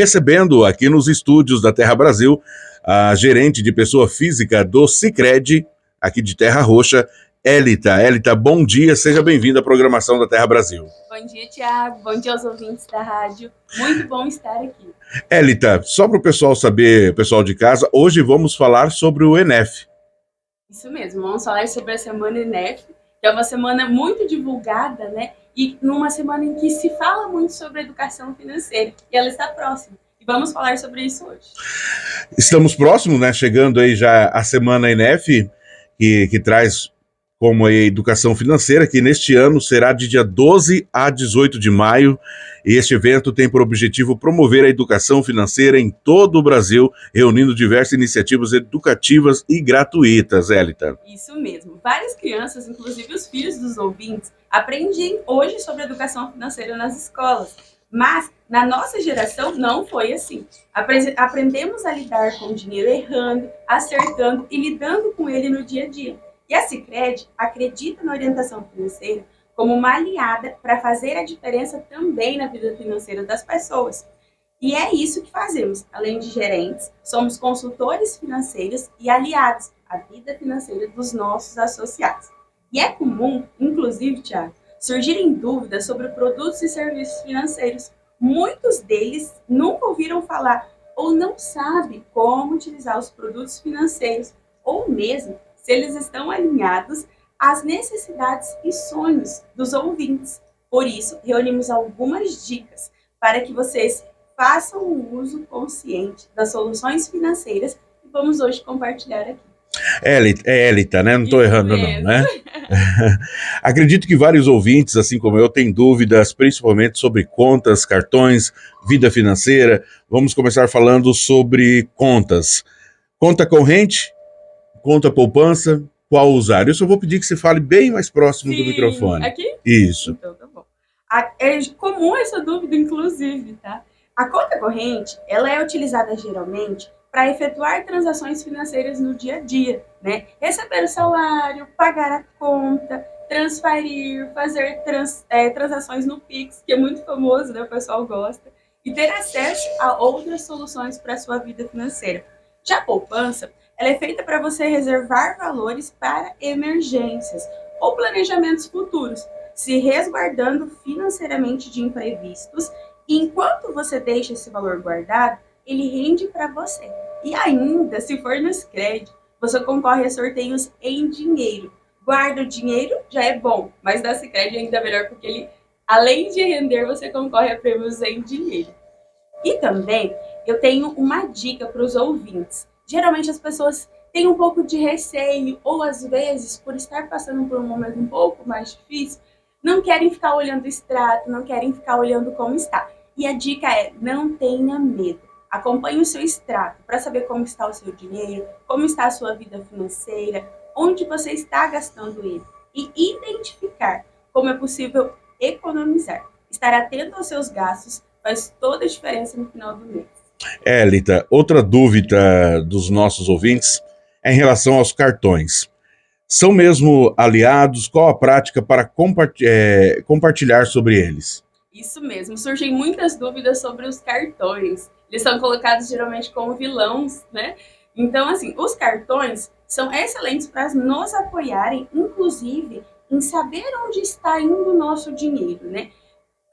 recebendo aqui nos estúdios da Terra Brasil a gerente de pessoa física do Sicredi, aqui de Terra Roxa, Elita. Elita, bom dia, seja bem-vinda à programação da Terra Brasil. Bom dia, Tiago. Bom dia aos ouvintes da rádio. Muito bom estar aqui. Elita, só para o pessoal saber, pessoal de casa, hoje vamos falar sobre o ENEF. Isso mesmo, vamos falar sobre a Semana ENEF, que é uma semana muito divulgada, né? E numa semana em que se fala muito sobre educação financeira, e ela está próxima. E vamos falar sobre isso hoje. Estamos próximos, né? Chegando aí já a Semana ENEF, que traz como a educação financeira, que neste ano será de dia 12 a 18 de maio. E este evento tem por objetivo promover a educação financeira em todo o Brasil, reunindo diversas iniciativas educativas e gratuitas, Elita. Isso mesmo. Várias crianças, inclusive os filhos dos ouvintes, aprendem hoje sobre educação financeira nas escolas. Mas, na nossa geração, não foi assim. Aprendemos a lidar com o dinheiro errando, acertando e lidando com ele no dia a dia. E a Sicredi acredita na orientação financeira como uma aliada para fazer a diferença também na vida financeira das pessoas. E é isso que fazemos. Além de gerentes, somos consultores financeiros e aliados à vida financeira dos nossos associados. E é comum, inclusive, Tiago, surgirem dúvidas sobre produtos e serviços financeiros. Muitos deles nunca ouviram falar ou não sabem como utilizar os produtos financeiros, ou mesmo se eles estão alinhados às necessidades e sonhos dos ouvintes. Por isso, reunimos algumas dicas para que vocês façam um uso consciente das soluções financeiras que vamos hoje compartilhar aqui. Elita, né? Não estou errando não, né? Acredito que vários ouvintes, assim como eu, têm dúvidas, principalmente sobre contas, cartões, vida financeira. Vamos começar falando sobre contas. Conta corrente, conta poupança, qual usar? Eu só vou pedir que você fale bem mais próximo do microfone. Aqui? Isso. Então tá bom. É comum essa dúvida, inclusive, tá? A conta corrente, ela é utilizada geralmente para efetuar transações financeiras no dia a dia, né? Receber o salário, pagar a conta, transferir, fazer transações no Pix, que é muito famoso, né? O pessoal gosta, e ter acesso a outras soluções para a sua vida financeira. Já a poupança, ela é feita para você reservar valores para emergências ou planejamentos futuros, se resguardando financeiramente de imprevistos. E enquanto você deixa esse valor guardado, ele rende para você. E ainda, se for no Sicredi, você concorre a sorteios em dinheiro. Guarda o dinheiro, já é bom, mas da Sicredi ainda é melhor, porque ele, além de render, você concorre a prêmios em dinheiro. E também, eu tenho uma dica para os ouvintes. Geralmente as pessoas têm um pouco de receio, ou às vezes, por estar passando por um momento um pouco mais difícil, não querem ficar olhando o extrato, não querem ficar olhando como está. E a dica é, não tenha medo. Acompanhe o seu extrato para saber como está o seu dinheiro, como está a sua vida financeira, onde você está gastando ele. E identificar como é possível economizar. Estar atento aos seus gastos faz toda a diferença no final do mês. Elita, outra dúvida dos nossos ouvintes é em relação aos cartões. São mesmo aliados? Qual a prática para compartilhar sobre eles? Isso mesmo, surgem muitas dúvidas sobre os cartões. Eles são colocados geralmente como vilões, né? Então, assim, os cartões são excelentes para nos apoiarem, inclusive, em saber onde está indo o nosso dinheiro, né?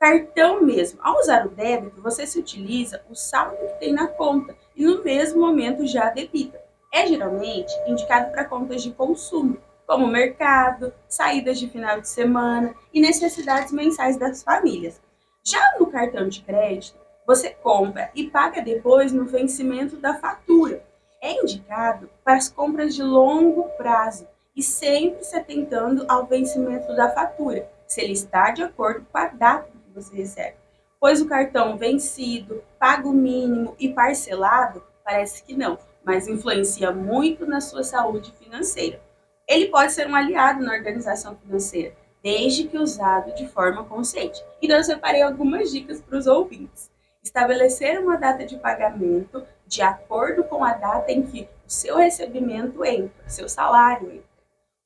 Cartão mesmo. Ao usar o débito, você se utiliza o saldo que tem na conta e no mesmo momento já debita. É geralmente indicado para contas de consumo, como mercado, saídas de final de semana e necessidades mensais das famílias. Já no cartão de crédito, você compra e paga depois no vencimento da fatura. É indicado para as compras de longo prazo e sempre se atentando ao vencimento da fatura, se ele está de acordo com a data que você recebe. Pois o cartão vencido, pago mínimo e parcelado, parece que não, mas influencia muito na sua saúde financeira. Ele pode ser um aliado na organização financeira, desde que usado de forma consciente. Então, eu separei algumas dicas para os ouvintes. Estabelecer uma data de pagamento de acordo com a data em que o seu recebimento entra, seu salário entra.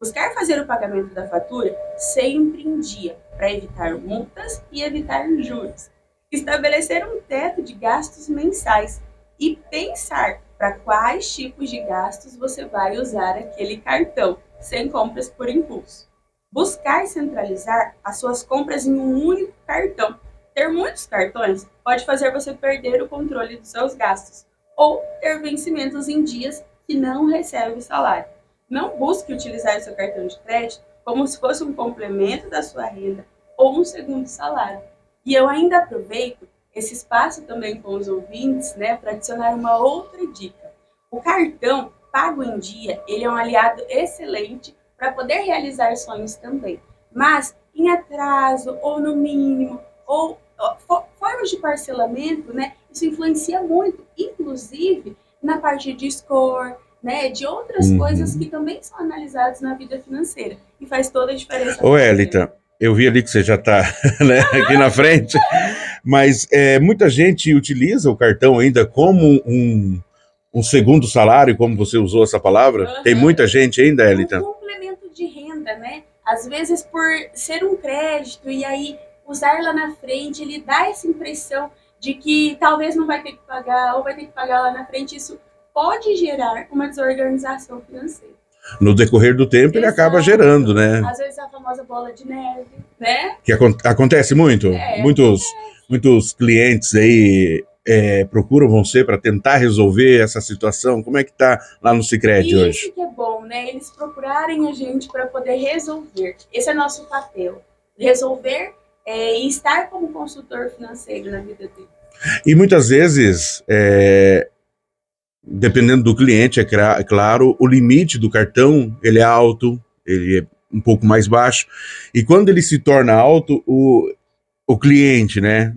Buscar fazer o pagamento da fatura sempre em dia, para evitar multas e evitar juros. Estabelecer um teto de gastos mensais e pensar para quais tipos de gastos você vai usar aquele cartão, sem compras por impulso. Buscar centralizar as suas compras em um único cartão. Ter muitos cartões pode fazer você perder o controle dos seus gastos ou ter vencimentos em dias que não recebe o salário. Não busque utilizar o seu cartão de crédito como se fosse um complemento da sua renda ou um segundo salário. E eu ainda aproveito esse espaço também com os ouvintes, né, para adicionar uma outra dica. O cartão pago em dia, ele é um aliado excelente para poder realizar sonhos também. Mas em atraso, ou no mínimo, ou formas de parcelamento, né, isso influencia muito, inclusive na parte de score, né, de outras coisas que também são analisadas na vida financeira. E faz toda a diferença. Ô, Elita, eu vi ali que você já está né, aqui na frente, mas muita gente utiliza o cartão ainda como um segundo salário, como você usou essa palavra. Tem muita gente ainda, Elita? Um complemento de renda, né? Às vezes, por ser um crédito e aí usar lá na frente, ele dá essa impressão de que talvez não vai ter que pagar ou vai ter que pagar lá na frente. Isso pode gerar uma desorganização financeira. No decorrer do tempo, ele acaba gerando, né? Às vezes a famosa bola de neve, né? Que acontece muito. Muitos clientes aí procuram você para tentar resolver essa situação. Como é que tá lá no Sicredi hoje? Isso que é bom, né? Eles procurarem a gente para poder resolver. Esse é nosso papel. Resolver e estar como consultor financeiro na vida dele. E muitas vezes, dependendo do cliente, é claro, o limite do cartão ele é alto, ele é um pouco mais baixo. E quando ele se torna alto, o cliente, né?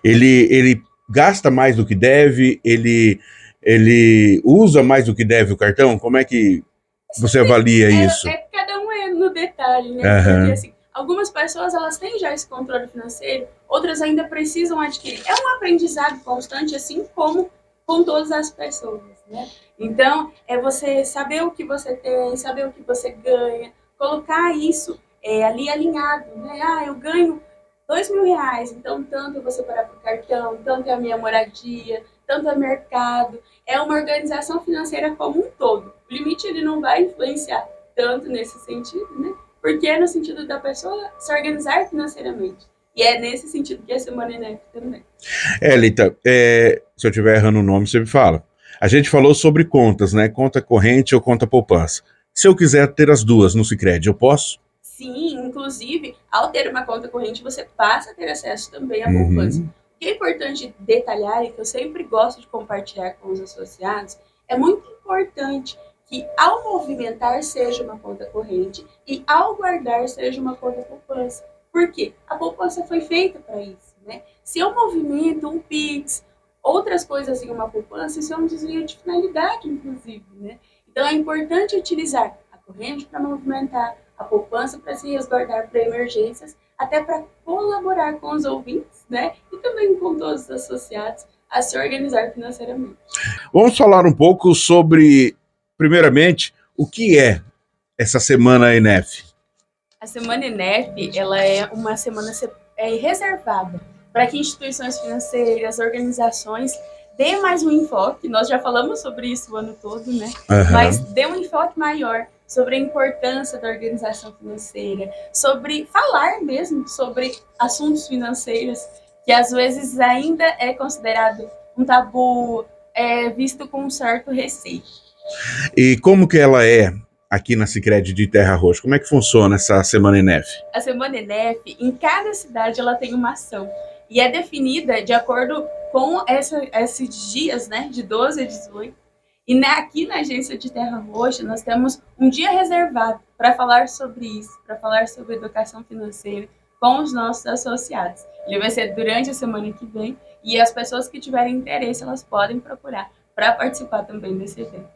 Ele gasta mais do que deve, ele usa mais do que deve o cartão? Como é que você avalia isso? Cada um é no detalhe, né? Porque assim, algumas pessoas elas têm já esse controle financeiro, outras ainda precisam adquirir. É um aprendizado constante, assim como com todas as pessoas, né? Então, é você saber o que você tem, saber o que você ganha, colocar isso ali alinhado, né? Ah, eu ganho R$ 2.000, então tanto eu vou separar para o cartão, tanto é a minha moradia, tanto é mercado. É uma organização financeira como um todo. O limite ele não vai influenciar tanto nesse sentido, né? Porque é no sentido da pessoa se organizar financeiramente. E é nesse sentido que é Semana Enep também. Elita, se eu estiver errando o nome, você me fala. A gente falou sobre contas, né? Conta corrente ou conta poupança. Se eu quiser ter as duas no Sicredi, eu posso? Sim, inclusive, ao ter uma conta corrente, você passa a ter acesso também à poupança. O que é importante detalhar e que eu sempre gosto de compartilhar com os associados, é muito importante que ao movimentar seja uma conta corrente e ao guardar seja uma conta poupança. Por quê? A poupança foi feita para isso, né? Se eu movimento um Pix, outras coisas em uma poupança, isso é um desvio de finalidade, inclusive, né? Então é importante utilizar a corrente para movimentar, a poupança para se resguardar para emergências, até para colaborar com os ouvintes, né? E também com todos os associados a se organizar financeiramente. Vamos falar um pouco sobre, primeiramente, o que é essa Semana Enef? A Semana Enef, ela é uma semana reservada para que instituições financeiras, organizações dê mais um enfoque. Nós já falamos sobre isso o ano todo, né? Mas dê um enfoque maior sobre a importância da organização financeira, sobre falar mesmo sobre assuntos financeiros, que às vezes ainda é considerado um tabu, visto com um certo receio. E como que ela é aqui na Sicredi de Terra Roxa? Como é que funciona essa Semana Enef? A Semana Enef, em cada cidade, ela tem uma ação. E é definida de acordo com esses dias, né, de 12 a 18. E aqui na agência de Terra Roxa, nós temos um dia reservado para falar sobre isso, para falar sobre educação financeira com os nossos associados. Ele vai ser durante a semana que vem e as pessoas que tiverem interesse, elas podem procurar para participar também desse evento.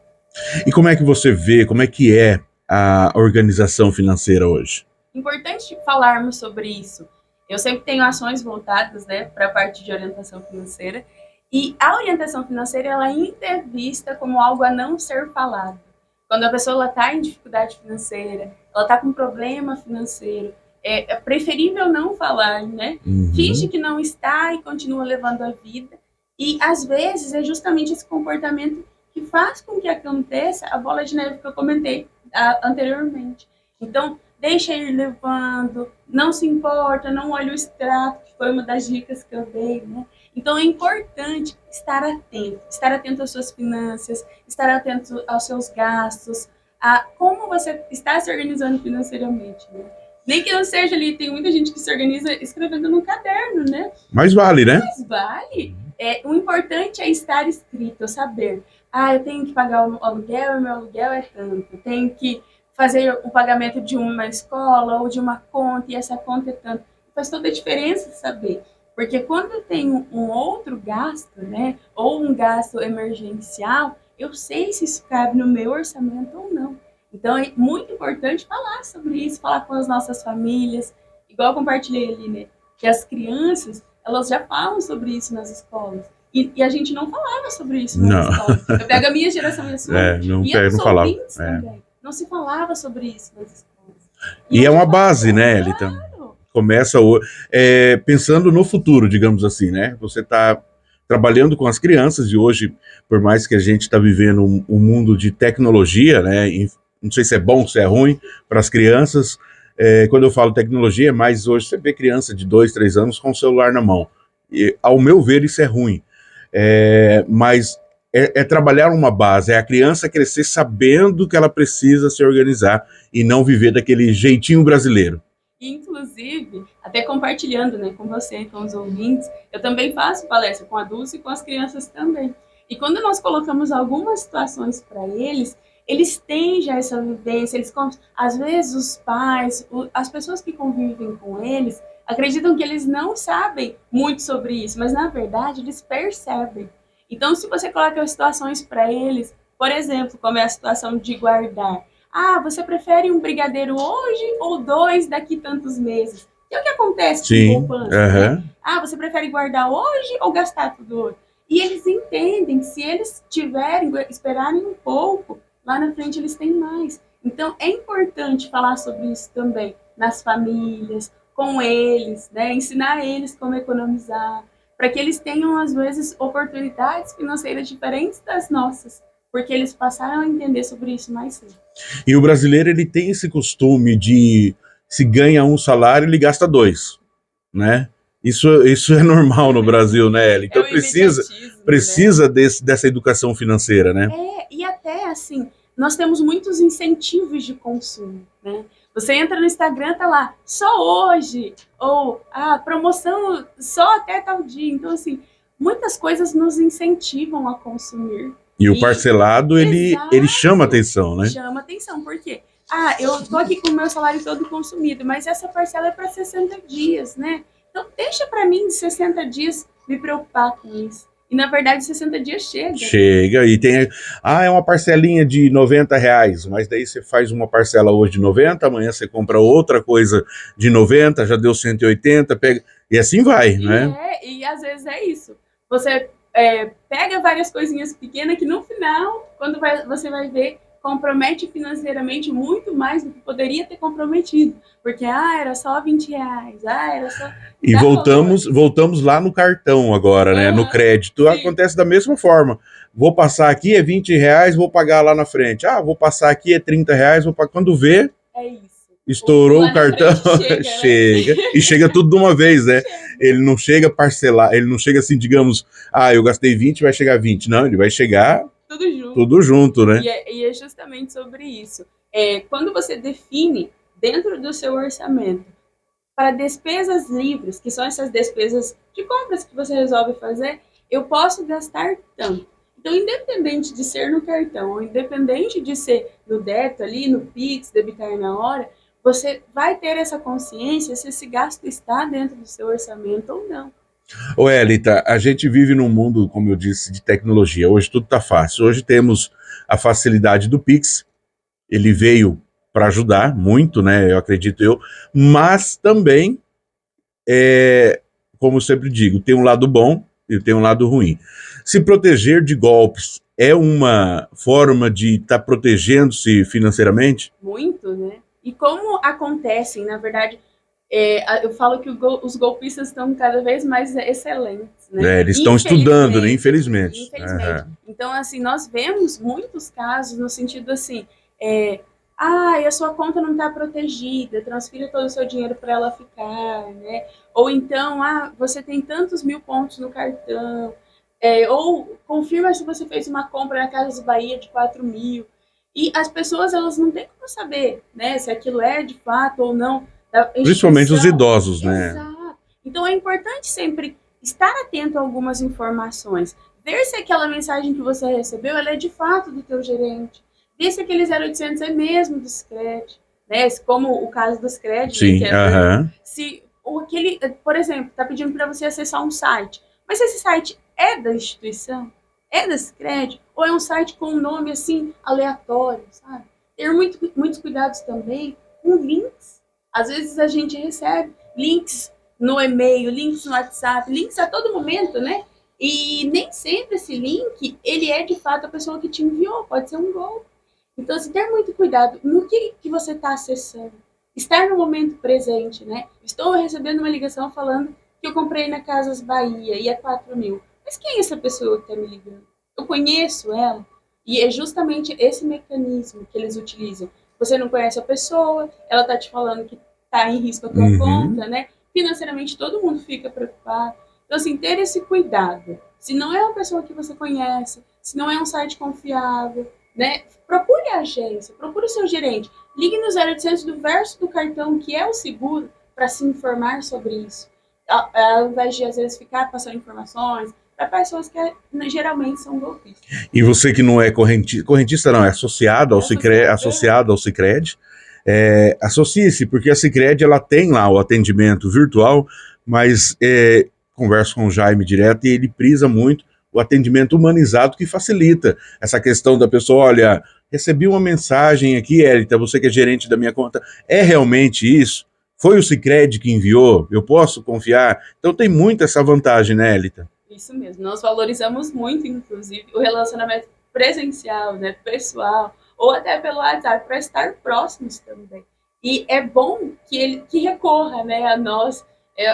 E como é que você vê, como é que é a organização financeira hoje? Importante falarmos sobre isso. Eu sempre tenho ações voltadas, né, para a parte de orientação financeira. E a orientação financeira, ela ainda é vista como algo a não ser falado. Quando a pessoa está em dificuldade financeira, ela está com problema financeiro, É preferível não falar, né? Finge que não está e continua levando a vida. E, às vezes, é justamente esse comportamento que faz com que aconteça a bola de neve que eu comentei anteriormente. Então, deixa ir levando, não se importa, não olha o extrato, que foi uma das dicas que eu dei, né? Então, é importante estar atento às suas finanças, estar atento aos seus gastos, a como você está se organizando financeiramente, né? Nem que não seja ali, tem muita gente que se organiza escrevendo no caderno, né? Mas vale, né? Mas vale. O importante é estar escrito, saber. Eu tenho que pagar o aluguel, e meu aluguel é tanto. Eu tenho que fazer o pagamento de uma escola ou de uma conta, e essa conta é tanto. Faz toda a diferença saber. Porque quando eu tenho um outro gasto, né, ou um gasto emergencial, eu sei se isso cabe no meu orçamento ou não. Então é muito importante falar sobre isso, falar com as nossas famílias, igual eu compartilhei ali, né, que as crianças, elas já falam sobre isso nas escolas. E a gente não falava sobre isso nas escolas. Eu pego a minha geração e a sua, e a dos ouvintes também. Não se falava sobre isso nas escolas. E é uma base, né, Elita? Começa pensando no futuro, digamos assim, né? Você está trabalhando com as crianças e hoje, por mais que a gente está vivendo um mundo de tecnologia, né? Não sei se é bom, se é ruim para as crianças. Quando eu falo tecnologia, mas hoje você vê criança de 2, 3 anos com o celular na mão. E, ao meu ver, isso é ruim. Mas trabalhar uma base, é a criança crescer sabendo que ela precisa se organizar e não viver daquele jeitinho brasileiro. Inclusive, até compartilhando, né, com você, com os ouvintes, eu também faço palestra com adultos e com as crianças também. E quando nós colocamos algumas situações para eles, eles têm já essa vivência, às vezes os pais, as pessoas que convivem com eles, acreditam que eles não sabem muito sobre isso, mas na verdade eles percebem. Então, se você coloca situações para eles, por exemplo, como é a situação de guardar, você prefere um brigadeiro hoje ou 2 daqui tantos meses? Que é o que acontece com poupança, né? Você prefere guardar hoje ou gastar tudo hoje? E eles entendem que se eles esperarem um pouco, lá na frente eles têm mais. Então, é importante falar sobre isso também nas famílias, com eles, né? Ensinar eles como economizar, para que eles tenham, às vezes, oportunidades financeiras diferentes das nossas, porque eles passaram a entender sobre isso mais cedo. E o brasileiro, ele tem esse costume de, se ganha um salário, ele gasta 2, né? Isso é normal no Brasil, né, Eli? Então precisa né? Dessa educação financeira, né? E até assim, nós temos muitos incentivos de consumo, né? Você entra no Instagram, tá lá, só hoje, ou promoção só até tal dia. Então, assim, muitas coisas nos incentivam a consumir. E o parcelado, ele chama atenção, né? Chama atenção, por quê? Eu tô aqui com o meu salário todo consumido, mas essa parcela é para 60 dias, né? Então, deixa para mim, de 60 dias, me preocupar com isso. E, na verdade, 60 dias chega. Chega, e tem... é uma parcelinha de R$90, mas daí você faz uma parcela hoje de 90, amanhã você compra outra coisa de 90, já deu 180, pega... E assim vai, né? E às vezes é isso. Você pega várias coisinhas pequenas que, no final, quando você vai ver, compromete financeiramente muito mais do que poderia ter comprometido. Porque, era só R$20, era só... E voltamos lá no cartão agora, né? No crédito. Sim. Acontece da mesma forma. Vou passar aqui, é R$20, vou pagar lá na frente. Vou passar aqui, é R$30, vou pagar. Quando vê, estourou o cartão, chega. Né? E chega tudo de uma vez, né? Ele não chega parcelar, ele não chega assim, digamos, eu gastei 20, vai chegar 20. Não, ele vai chegar tudo junto, né? E é justamente sobre isso. Quando você define dentro do seu orçamento para despesas livres, que são essas despesas de compras que você resolve fazer, eu posso gastar tanto. Então, independente de ser no cartão, ou independente de ser no débito ali, no Pix, debitar na hora, você vai ter essa consciência se esse gasto está dentro do seu orçamento ou não. Elita, a gente vive num mundo, como eu disse, de tecnologia. Hoje tudo está fácil. Hoje temos a facilidade do Pix. Ele veio para ajudar muito, né? Eu acredito mas também, como eu sempre digo, tem um lado bom e tem um lado ruim. Se proteger de golpes é uma forma de estar protegendo-se financeiramente? Muito, né? E como acontecem, na verdade, Eu falo que os golpistas estão cada vez mais excelentes, né? Eles estão estudando, né? Infelizmente. Infelizmente. Então, assim, nós vemos muitos casos no sentido assim, e a sua conta não está protegida, transfira todo o seu dinheiro para ela ficar, né? Ou então, você tem tantos mil pontos no cartão, ou confirma se você fez uma compra na Casas Bahia de 4.000. E as pessoas, elas não têm como saber, né, se aquilo é de fato ou não da Principalmente os instituição. idosos, né? Exato. Então é importante sempre estar atento a algumas informações, ver se aquela mensagem que você recebeu, ela é de fato do teu gerente, ver se aquele 0800 é mesmo do Sicredi, né, como o caso do Sicredi, né, Sim, que se aquele, por exemplo, está pedindo para você acessar um site, mas esse site é da instituição, é da Sicredi, ou é um site com um nome assim aleatório, sabe? Ter muitos cuidados também com links. Às vezes a gente recebe links no e-mail, links no WhatsApp, links a todo momento, né? E nem sempre esse link, ele é de fato a pessoa que te enviou, pode ser um golpe. Então, assim, ter muito cuidado no que você está acessando. Estar no momento presente, né? Estou recebendo uma ligação falando que eu comprei na Casas Bahia e é 4.000. Mas quem é essa pessoa que está me ligando? Eu conheço ela? E é justamente esse mecanismo que eles utilizam. Você não conhece a pessoa, ela está te falando que está em risco a tua conta, né? Financeiramente todo mundo fica preocupado. Então, assim, ter esse cuidado. Se não é uma pessoa que você conhece, se não é um site confiável, né? Procure a agência, procure o seu gerente. Ligue no 0800 do verso do cartão, que é o seguro, para se informar sobre isso. Ao invés de, às vezes, ficar passando informações para pessoas que geralmente são golpistas. E você que não é correntista não, é associado ao Sicredi, associe-se, porque a Sicredi ela tem lá o atendimento virtual, mas converso com o Jaime direto e ele prisa muito o atendimento humanizado que facilita essa questão da pessoa, olha, recebi uma mensagem aqui, Elita, você que é gerente da minha conta, é realmente isso? Foi o Sicredi que enviou? Eu posso confiar? Então tem muito essa vantagem, né, Elita? Isso mesmo. Nós valorizamos muito, inclusive, o relacionamento presencial, né, pessoal, ou até pelo WhatsApp, para estar próximos também. E é bom que ele que recorra, né, a nós,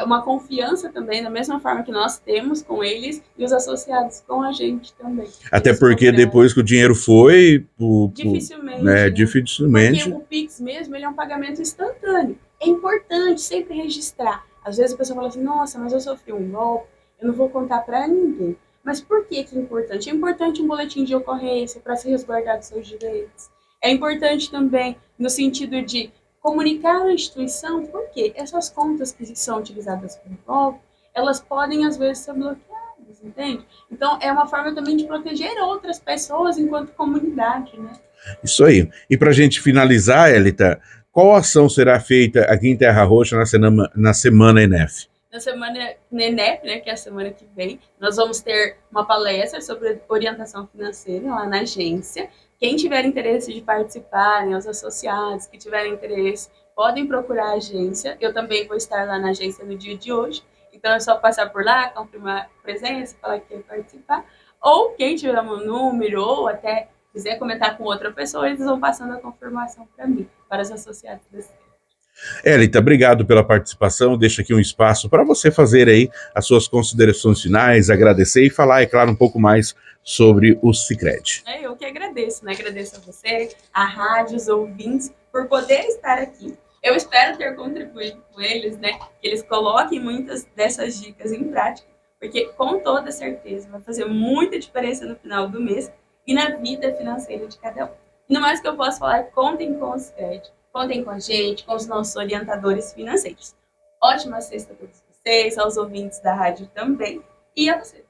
uma confiança também, da mesma forma que nós temos com eles e os associados com a gente também. Até porque depois que o dinheiro foi, dificilmente, né, né? dificilmente. Porque o Pix mesmo, ele é um pagamento instantâneo. É importante sempre registrar. Às vezes a pessoa fala assim, nossa, mas eu sofri um golpe, eu não vou contar para ninguém. Mas por que é importante? É importante um boletim de ocorrência para se resguardar dos seus direitos. É importante também no sentido de comunicar à instituição, porque essas contas que são utilizadas por golpe, elas podem às vezes ser bloqueadas, entende? Então é uma forma também de proteger outras pessoas enquanto comunidade, né? Isso aí. E para a gente finalizar, Elita, qual ação será feita aqui em Terra Roxa na semana ENEF? Na semana NENEP, né, que é a semana que vem, nós vamos ter uma palestra sobre orientação financeira lá na agência. Quem tiver interesse de participar, né, os associados que tiverem interesse, podem procurar a agência. Eu também vou estar lá na agência no dia de hoje. Então é só passar por lá, confirmar presença, falar que quer participar. Ou quem tiver meu número, ou até quiser comentar com outra pessoa, eles vão passando a confirmação para mim, para os associados desse. Elita, obrigado pela participação. Deixa aqui um espaço para você fazer aí as suas considerações finais, agradecer e falar, é claro, um pouco mais sobre o Sicredi. Eu que agradeço, né? Agradeço a você, a rádio, os ouvintes, por poder estar aqui. Eu espero ter contribuído com eles, né? Que eles coloquem muitas dessas dicas em prática, porque com toda certeza vai fazer muita diferença no final do mês e na vida financeira de cada um. E no mais que eu posso falar, contem com o Sicredi, contem com a gente, com os nossos orientadores financeiros. Ótima sexta a todos vocês, aos ouvintes da rádio também, e a você.